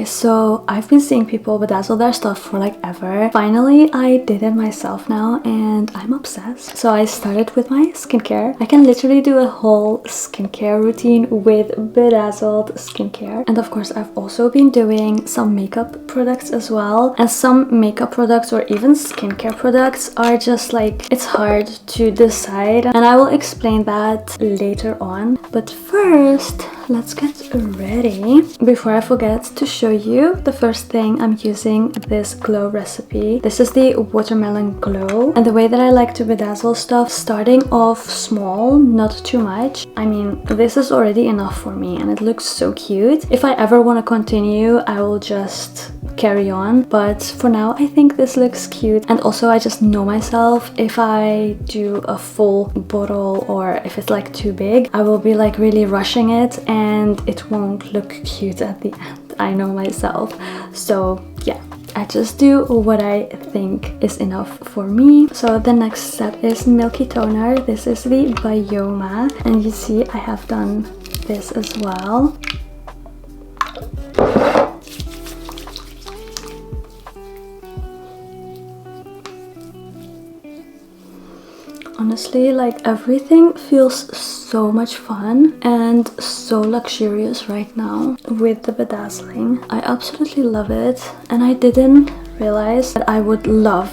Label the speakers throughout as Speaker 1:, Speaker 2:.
Speaker 1: Okay, so I've been seeing people bedazzle their stuff for like ever. Finally, I did it myself now and I'm obsessed. So I started with my skincare. I can literally do a whole skincare routine with bedazzled skincare. And of course, I've also been doing some makeup products as well. And some makeup products or even skincare products are just like, it's hard to decide. And I will explain that later on. But first, let's get ready. Before I forget to show you, the first thing I'm using this glow recipe. This is the watermelon glow, and the way that I like to bedazzle stuff, starting off small, not too much. I mean, this is already enough for me and it looks so cute. If I ever want to continue, I will just carry on, but for now I think this looks cute. And also I just know myself, if I do a full bottle or if it's like too big, I will be like really rushing it and it won't look cute at the end. I know myself. So yeah, I just do what I think is enough for me. So the next step is milky toner. This is the BYOMA, and you see I have done this as well. Honestly, like everything feels so much fun and so luxurious right now with the bedazzling. I absolutely love it, and I didn't realize that I would love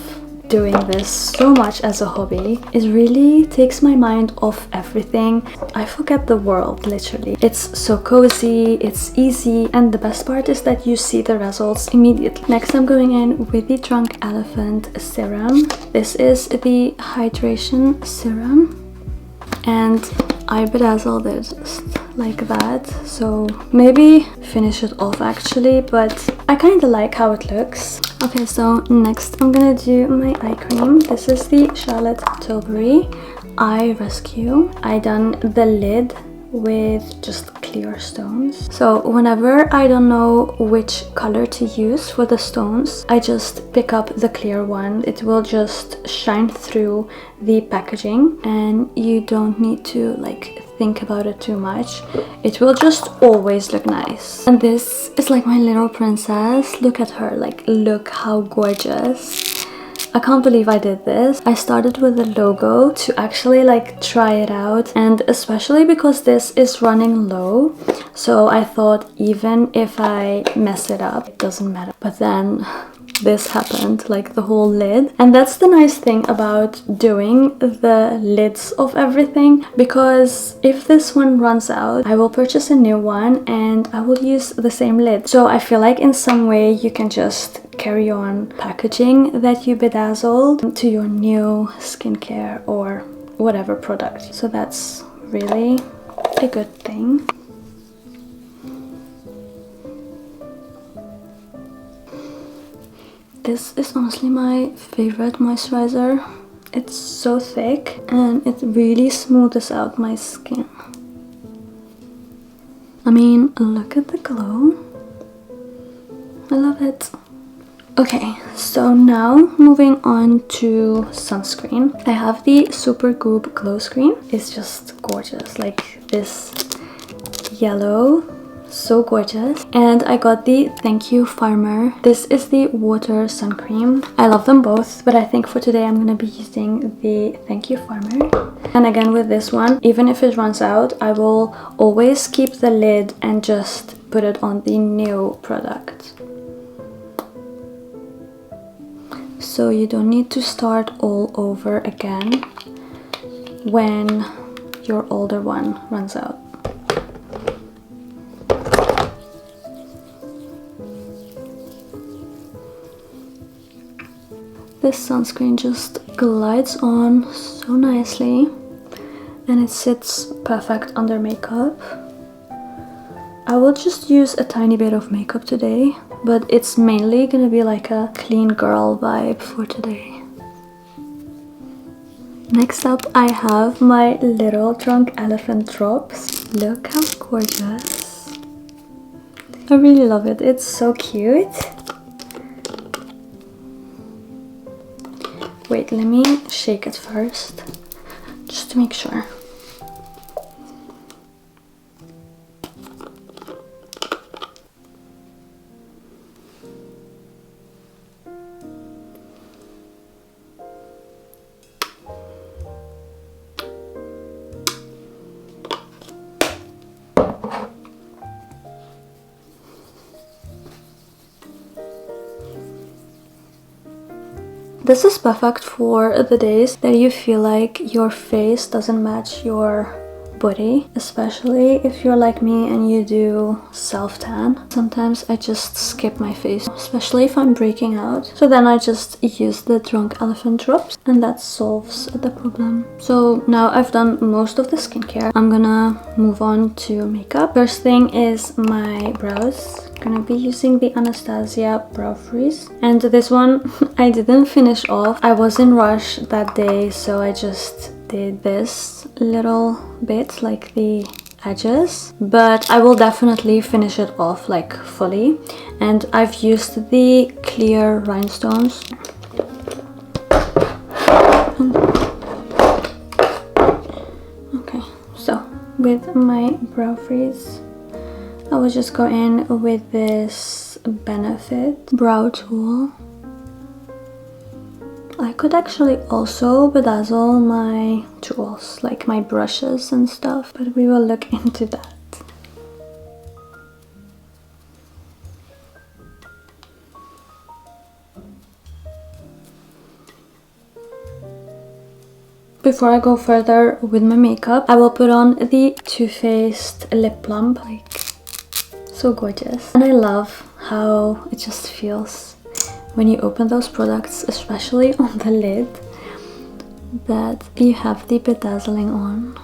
Speaker 1: doing this so much as a hobby. It really takes my mind off everything. I forget the world, literally. It's so cozy, it's easy, and the best part is that you see the results immediately. Next, I'm going in with the Drunk Elephant serum. This is the hydration serum, and I bedazzled it just like that, so maybe finish it off actually, but I kind of like how it looks. Okay, so next I'm gonna do my eye cream. This is the Charlotte Tilbury Eye Rescue. I done the lid with just clear stones. So whenever I don't know which color to use for the stones, I just pick up the clear one. It will just shine through the packaging and you don't need to like think about it too much. It will just always look nice. And this is like my little princess. Look at her, like look how gorgeous. I can't believe I did this. I started with the logo to actually like try it out, and especially because this is running low, so I thought even if I mess it up, it doesn't matter. But then this happened, like the whole lid. And that's the nice thing about doing the lids of everything, because if this one runs out, I will purchase a new one and I will use the same lid. So I feel like in some way you can just carry on packaging that you bedazzled to your new skincare or whatever product. So that's really a good thing. This is honestly my favorite moisturizer. It's so thick and it really smoothes out my skin. I mean, look at the glow. I love it. Okay, so now moving on to sunscreen. I have the SUPERGOOP glow screen. It's just gorgeous, like this yellow, so gorgeous. And I got the Thank You Farmer. This is the water sun cream. I love them both, but I think for today I'm gonna be using the Thank You Farmer. And again with this one, even if it runs out, I will always keep the lid and just put it on the new product. So you don't need to start all over again when your older one runs out. This sunscreen just glides on so nicely and it sits perfect under makeup. I will just use a tiny bit of makeup today, but it's mainly gonna be like a clean girl vibe for today. Next up, I have my little Drunk Elephant drops. Look how gorgeous. I really love it. It's so cute. Wait, let me shake it first, just to make sure. This is perfect for the days that you feel like your face doesn't match your body, especially if you're like me and you do self-tan. Sometimes I just skip my face, especially if I'm breaking out. So then I just use the drunk elephant drops and that solves the problem. So now I've done most of the skincare. I'm gonna move on to makeup. First thing is my brows. Gonna be using the Anastasia brow freeze, and this one I didn't finish off. I was in rush that day, so I just did this little bit, like the edges, but I will definitely finish it off like fully. And I've used the clear rhinestones. Okay, so with my brow freeze I will just go in with this Benefit brow tool. I could actually also bedazzle my tools, like my brushes and stuff, but we will look into that. Before I go further with my makeup, I will put on the Too Faced lip plump. Like, so gorgeous. And I love how it just feels when you open those products, especially on the lid, that you have the bedazzling on.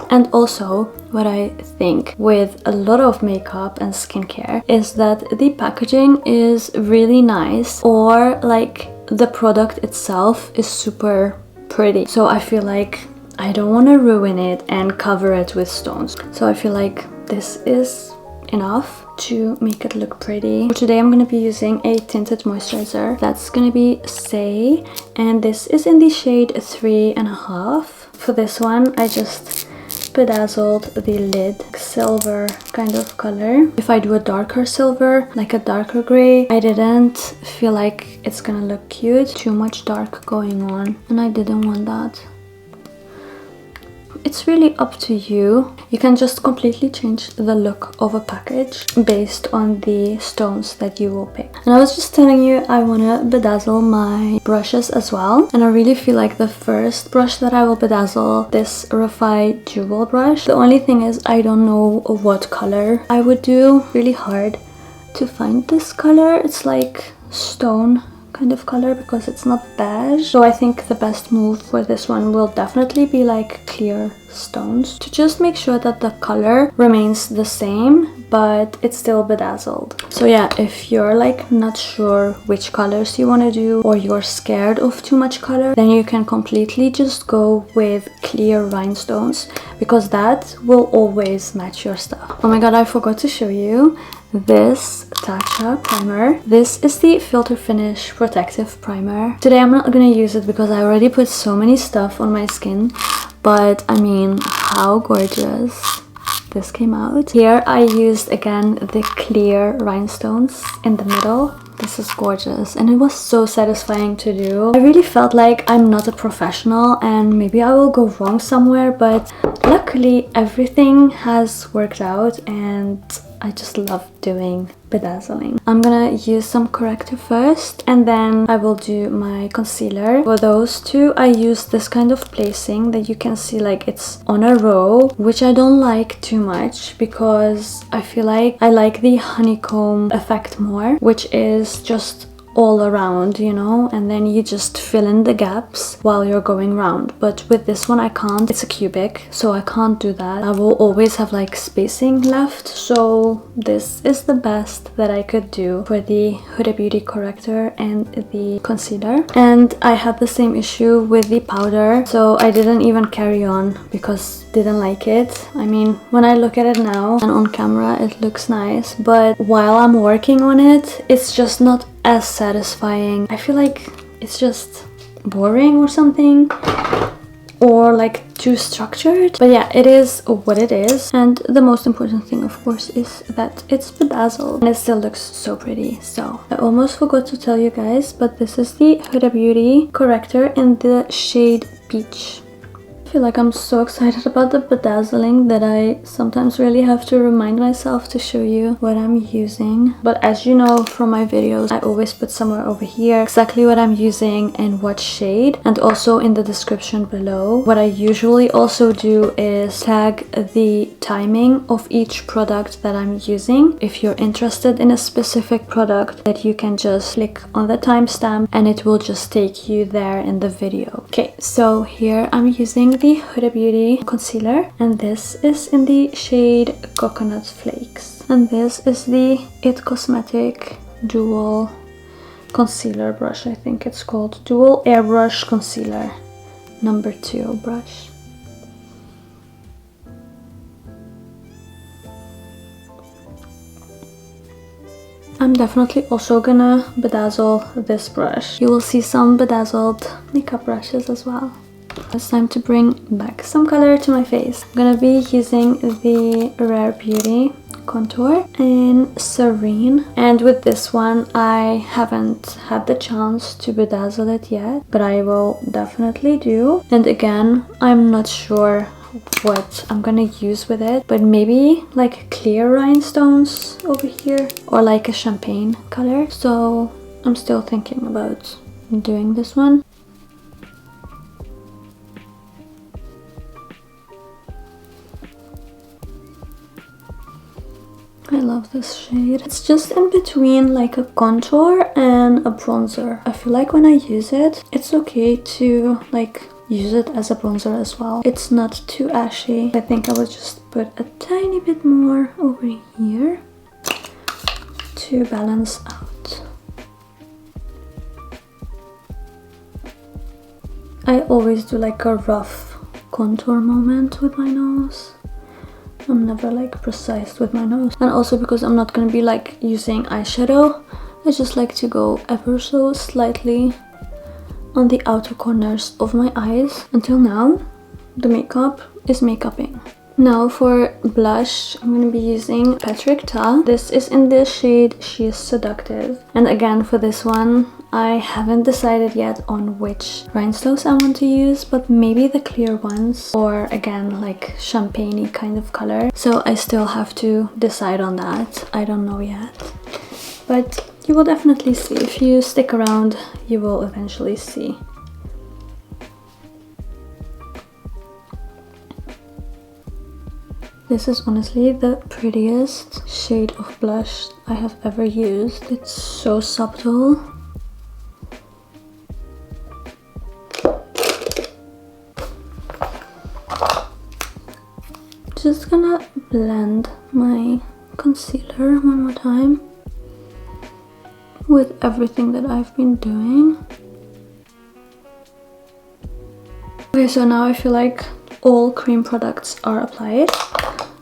Speaker 1: And also, what I think with a lot of makeup and skincare is that the packaging is really nice, or like the product itself is super pretty. So I feel like I don't want to ruin it and cover it with stones. So I feel like this is enough to make it look pretty. For today I'm going to be using a tinted moisturizer. That's going to be SAIE, and this is in the shade 3.5. For this one I just bedazzled the lid, silver kind of color. If I do a darker silver, like a darker gray, I didn't feel like it's gonna look cute. Too much dark going on, and I didn't want that. It's really up to you. You can just completely change the look of a package based on the stones that you will pick. And I was just telling you I want to bedazzle my brushes as well. And I really feel like the first brush that I will bedazzle, this Rafai jewel brush. The only thing is I don't know what color I would do. Really hard to find this color. It's like stone kind of color because it's not beige. So I think the best move for this one will definitely be like clear stones, to just make sure that the color remains the same but it's still bedazzled. So yeah, if you're like not sure which colors you want to do, or you're scared of too much color, then you can completely just go with clear rhinestones, because that will always match your stuff. Oh my god, I forgot to show you this TATCHA primer. This is the Filter Finish Protective Primer. Today I'm not gonna use it because I already put so many stuff on my skin, but I mean, how gorgeous this came out. Here I used again the clear rhinestones in the middle. This is gorgeous, and it was so satisfying to do. I really felt like I'm not a professional and maybe I will go wrong somewhere, but luckily everything has worked out and I just love doing bedazzling. I'm gonna use some corrector first, and then I will do my concealer. For those two I use this kind of placing that you can see like it's on a row, which I don't like too much because I feel like I like the honeycomb effect more, which is just all around, you know, and then you just fill in the gaps while you're going round. But with this one I can't. It's a cubic, so I can't do that. I will always have like spacing left, so this is the best that I could do for the Huda Beauty corrector and the concealer. And I had the same issue with the powder, so I didn't even carry on because didn't like it. I mean, when I look at it now and on camera it looks nice, but while I'm working on it, it's just not as satisfying. I feel like it's just boring or something, or like too structured. But yeah, it is what it is, and the most important thing of course is that it's bedazzled and it still looks so pretty. So I almost forgot to tell you guys, but this is the Huda Beauty corrector in the shade Peach. I feel like I'm so excited about the bedazzling that I sometimes really have to remind myself to show you what I'm using. But as you know from my videos, I always put somewhere over here exactly what I'm using and what shade, and also in the description below. What I usually also do is tag the timing of each product that I'm using. If you're interested in a specific product, that you can just click on the timestamp and it will just take you there in the video. Okay, so here I'm using the Huda Beauty concealer, and this is in the shade Coconut Flakes, and this is the It Cosmetic dual concealer brush. I think it's called dual airbrush concealer number 2 brush. I'm definitely also gonna bedazzle this brush. You will see some bedazzled makeup brushes as well. It's time to bring back some color to my face. I'm gonna be using the Rare Beauty contour in Serene, and with this one I haven't had the chance to bedazzle it yet, but I will definitely do. And again, I'm not sure what I'm gonna use with it, but maybe like clear rhinestones over here or like a champagne color. So I'm still thinking about doing this one. I love this shade. It's just in between like a contour and a bronzer. I feel like when I use it, it's okay to like use it as a bronzer as well. It's not too ashy. I think I will just put a tiny bit more over here to balance out. I always do like a rough contour moment with my nose. I'm never like precise with my nose, and also because I'm not gonna be like using eyeshadow, I just like to go ever so slightly on the outer corners of my eyes. Until now, the makeup is makeuping. Now for blush, I'm going to be using Patrick Ta. This is in the shade She's Seductive. And again, for this one, I haven't decided yet on which rhinestones I want to use, but maybe the clear ones, or again, like champagne-y kind of color. So I still have to decide on that. I don't know yet. But you will definitely see. If you stick around, you will eventually see. This is honestly the prettiest shade of blush I have ever used. It's so subtle. Just gonna blend my concealer one more time with everything that I've been doing. Okay, so now I feel like all cream products are applied,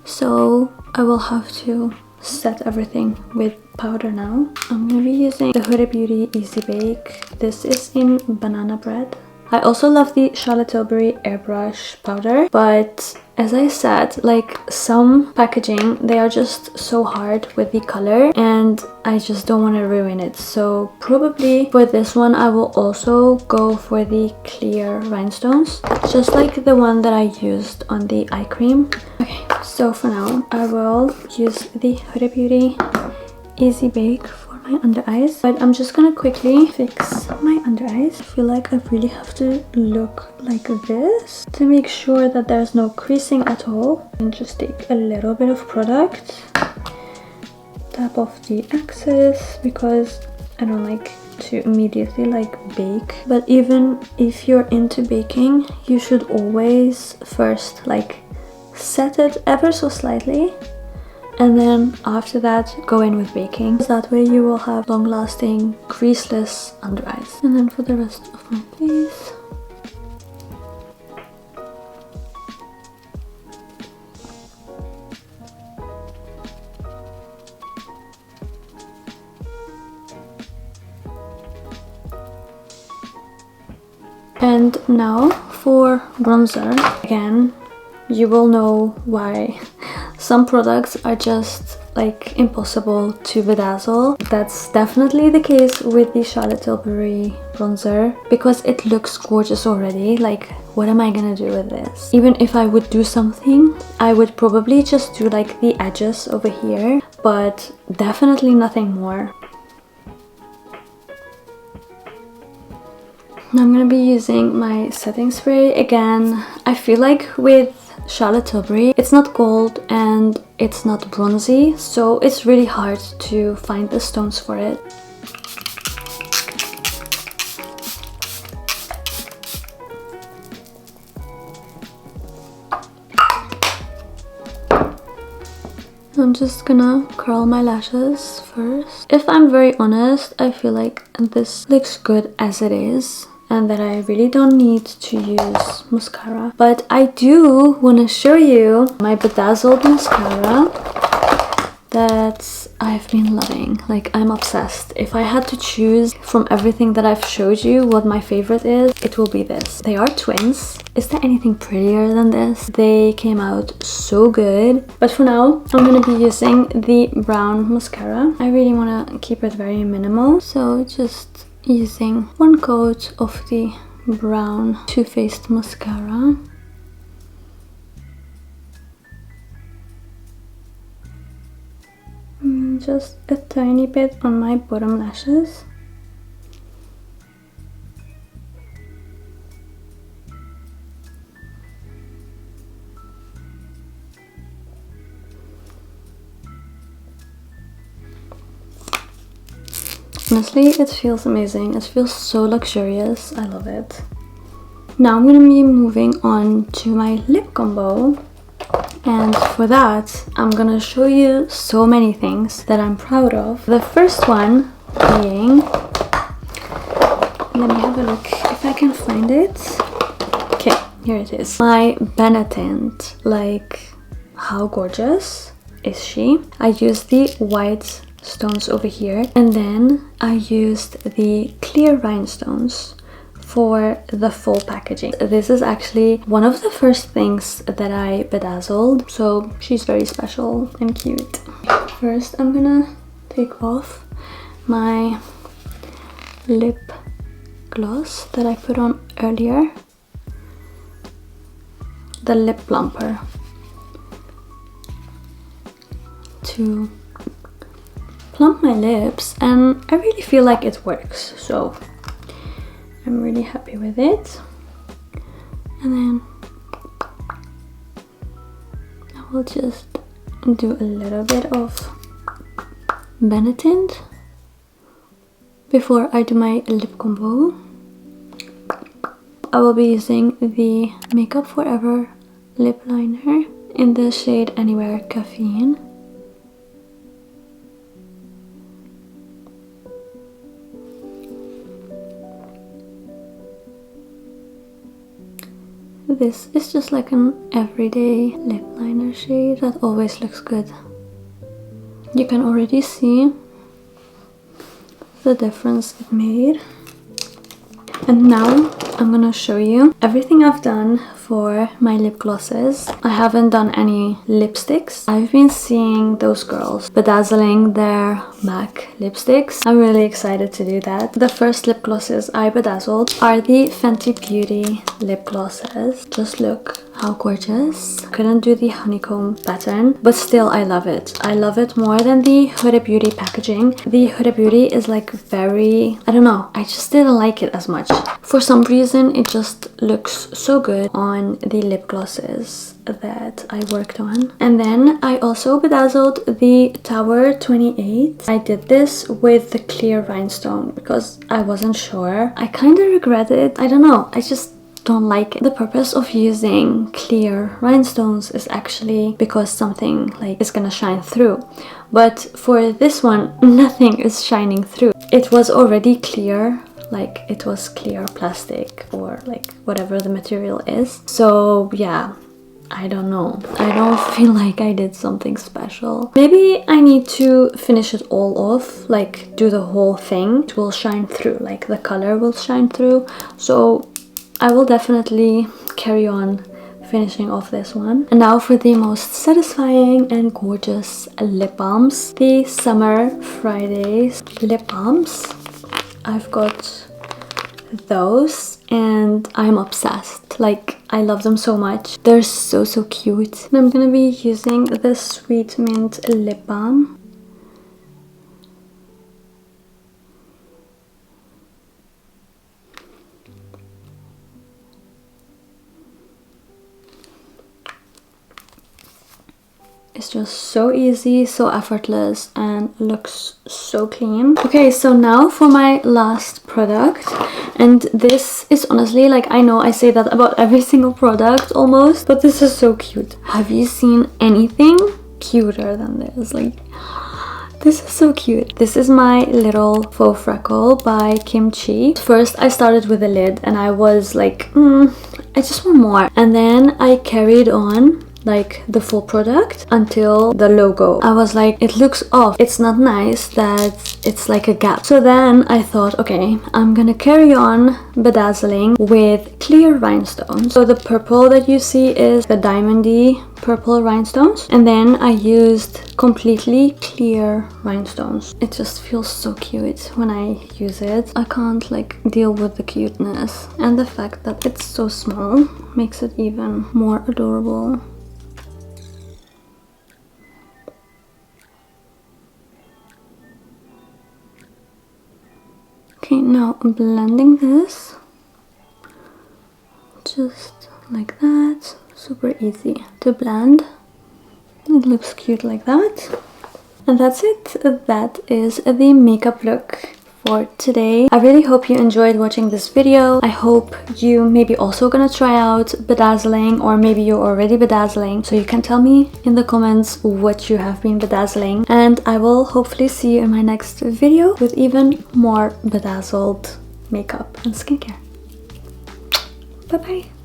Speaker 1: so I will have to set everything with powder now. I'm gonna be using the Huda Beauty Easy Bake. This is in Banana Bread. I also love the Charlotte Tilbury airbrush powder, but as I said, like some packaging, they are just so hard with the color and I just don't want to ruin it. So probably for this one, I will also go for the clear rhinestones, just like the one that I used on the eye cream. Okay, so for now, I will use the Huda Beauty Easy Bake for my under eyes, but I'm just gonna quickly fix my under eyes. I feel like I really have to look like this to make sure that there's no creasing at all, and just take a little bit of product, tap off the excess, because I don't like to immediately like bake. But even if you're into baking, you should always first like set it ever so slightly, and then after that go in with baking. That way you will have long-lasting creaseless under eyes. And then for the rest of my face, and now for bronzer. Again, you will know why some products are just like impossible to bedazzle. That's definitely the case with the Charlotte Tilbury bronzer because it looks gorgeous already. Like, what am I gonna do with this? Even if I would do something, I would probably just do like the edges over here, but definitely nothing more. I'm gonna be using my setting spray again. I feel like with Charlotte Tilbury, it's not gold and it's not bronzy, so it's really hard to find the stones for it. I'm just gonna curl my lashes first. If I'm very honest, I feel like this looks good as it is and that I really don't need to use mascara. But I do want to show you my bedazzled mascara that I've been loving. Like, I'm obsessed. If I had to choose from everything that I've showed you what my favorite is, it will be this. They are twins. Is there anything prettier than this? They came out so good. But for now, I'm gonna be using the brown mascara. I really want to keep it very minimal, so just using one coat of the brown Too Faced mascara. Just a tiny bit on my bottom lashes. Honestly, it feels amazing. It feels so luxurious. I love it. Now I'm gonna be moving on to my lip combo. And for that, I'm gonna show you so many things that I'm proud of. The first one being, let me have a look if I can find it. Okay, here it is. My benetint. Like, how gorgeous is she? I used the white stones over here, and then I used the clear rhinestones for the full packaging. This is actually one of the first things that I bedazzled, so she's very special and cute. First, I'm gonna take off my lip gloss that I put on earlier, the lip plumper, to plump my lips, and I really feel like it works, so I'm really happy with it. And then I will just do a little bit of benetint before I do my lip combo. I will be using the Makeup Forever lip liner in the shade Anywhere Caffeine. This is just like an everyday lip liner shade that always looks good. You can already see the difference it made. And now I'm gonna show you everything I've done for my lip glosses. I haven't done any lipsticks. I've been seeing those girls bedazzling their MAC lipsticks. I'm really excited to do that. The first lip glosses I bedazzled are the Fenty Beauty lip glosses. Just look how gorgeous. Couldn't do the honeycomb pattern, but still I love it. I love it more than the Huda Beauty packaging. The Huda Beauty is like very, I don't know, I just didn't like it as much. For some reason it just looks so good on the lip glosses that I worked on. And then I also bedazzled the Tower 28. I did this with the clear rhinestone because I wasn't sure. I kind of regret it. I don't know, I just don't like it. The purpose of using clear rhinestones is actually because something like is gonna shine through, but for this one nothing is shining through. It was already clear, like it was clear plastic or like whatever the material is. So yeah, I don't know, I don't feel like I did something special. Maybe I need to finish it all off, like do the whole thing. It will shine through, like the color will shine through. So I will definitely carry on finishing off this one. And now for the most satisfying and gorgeous lip balms. The Summer Fridays lip balms. I've got those and I'm obsessed. Like, I love them so much. They're so cute. And I'm gonna be using the Sweet Mint lip balm. It's just so easy, so effortless, and looks so clean. Okay, so now for my last product. And this is honestly, like, I know I say that about every single product almost, but this is so cute. Have you seen anything cuter than this? Like, this is so cute. This is my little faux freckle by Kimchi. First, I started with the lid and I was like, I just want more. And then I carried on like the full product until the logo. I was like, it looks off. It's not nice that it's like a gap. So then I thought, okay, I'm gonna carry on bedazzling with clear rhinestones. So the purple that you see is the diamondy purple rhinestones. And then I used completely clear rhinestones. It just feels so cute when I use it. I can't like deal with the cuteness. And the fact that it's so small makes it even more adorable. Okay, now I'm blending this just like that. Super easy to blend. It looks cute like that. And that's it. That is the makeup look for today. I really hope you enjoyed watching this video. I hope you maybe also gonna try out bedazzling, or maybe you're already bedazzling, so you can tell me in the comments what you have been bedazzling. And I will hopefully see you in my next video with even more bedazzled makeup and skincare. Bye bye.